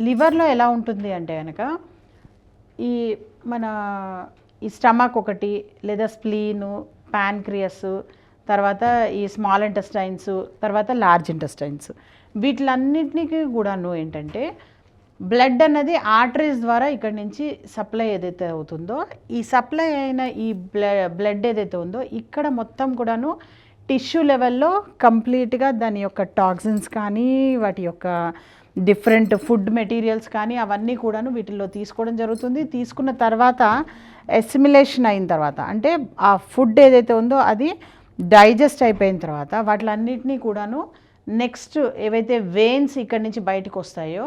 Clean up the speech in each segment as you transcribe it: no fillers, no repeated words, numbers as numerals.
లివర్లో ఎలా ఉంటుంది అంటే కనుక ఈ మన ఈ స్టమక్ ఒకటి లేదా స్ప్లీను, ప్యాన్క్రియాస్, తర్వాత ఈ స్మాల్ ఇంటెస్టైన్స్, తర్వాత లార్జ్ ఇంటెస్టైన్స్, వీటిలన్నిటికీ కూడాను ఏంటంటే బ్లడ్ అన్నది ఆర్టరీస్ ద్వారా ఇక్కడి నుంచి సప్లై ఏదైతే అవుతుందో, ఈ సప్లై అయిన ఈ బ్లడ్ ఏదైతే ఉందో ఇక్కడ మొత్తం కూడాను టిష్యూ లెవెల్లో కంప్లీట్గా దాని యొక్క టాక్సిన్స్ కానీ వాటి యొక్క డిఫరెంట్ ఫుడ్ మెటీరియల్స్ కానీ అవన్నీ కూడాను వీటిల్లో తీసుకోవడం జరుగుతుంది. తీసుకున్న తర్వాత ఎసిమిలేషన్ అయిన తర్వాత అంటే ఆ ఫుడ్ ఏదైతే ఉందో అది డైజెస్ట్ అయిపోయిన తర్వాత వాటిలన్నిటినీ కూడాను నెక్స్ట్ ఏవైతే వెయిన్స్ ఇక్కడి నుంచి బయటకు వస్తాయో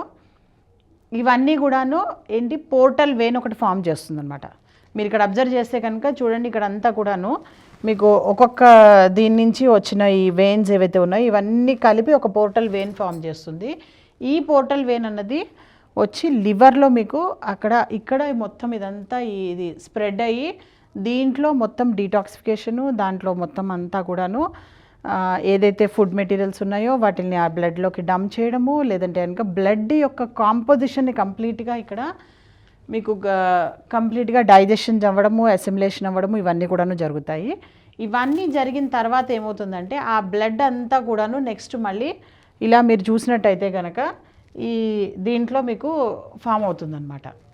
ఇవన్నీ కూడాను ఏంటి పోర్టల్ వెయిన్ ఒకటి ఫామ్ చేస్తుంది అనమాట. మీరు ఇక్కడ అబ్జర్వ్ చేస్తే కనుక చూడండి, ఇక్కడ అంతా కూడాను మీకు ఒక్కొక్క దీని నుంచి వచ్చిన ఈ వెయిన్స్ ఏవైతే ఉన్నాయో ఇవన్నీ కలిపి ఒక పోర్టల్ వెయిన్ ఫామ్ చేస్తుంది. ఈ పోర్టల్ వెయిన్ అన్నది వచ్చి లివర్లో మీకు ఇక్కడ మొత్తం ఇదంతా ఇది స్ప్రెడ్ అయ్యి దీంట్లో మొత్తం డీటాక్సిఫికేషను, దాంట్లో మొత్తం అంతా కూడాను ఏదైతే ఫుడ్ మెటీరియల్స్ ఉన్నాయో వాటిని ఆ బ్లడ్లోకి డంప్ చేయడము, లేదంటే కనుక బ్లడ్ యొక్క కాంపోజిషన్ని కంప్లీట్గా ఇక్కడ మీకు కంప్లీట్గా డైజెషన్ అవ్వడము, అసిమిలేషన్ అవ్వడము ఇవన్నీ కూడాను జరుగుతాయి. ఇవన్నీ జరిగిన తర్వాత ఏమవుతుందంటే ఆ బ్లడ్ అంతా కూడాను నెక్స్ట్ మళ్ళీ ఇలా మీరు చూసినట్టయితే కనుక ఈ దీంట్లో మీకు ఫామ్ అవుతుందన్నమాట.